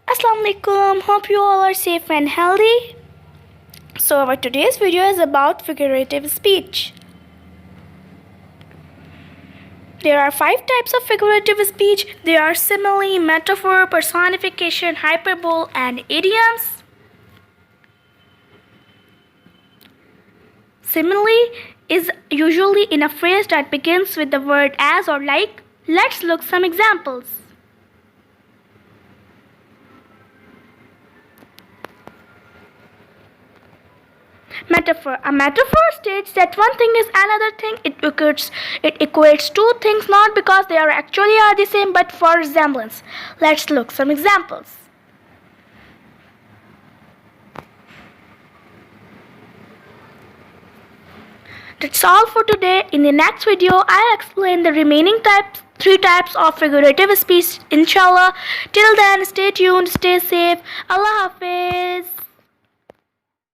Asslam-u-Alaikum. Hope you all are safe and healthy. So our today's video is about figurative speech. There are 5 types of figurative speech. They are simile, metaphor, personification, hyperbole, and idioms. Simile is usually in a phrase that begins with the word as or like. Let's look some examples. Metaphor. A metaphor states that one thing is another thing. It equates two things not because they are the same but for resemblance. Let's look some examples. That's all for today. In the next video, I'll explain the remaining 3 types of figurative speech, inshallah. Till then, stay tuned, stay safe. Allah Hafiz.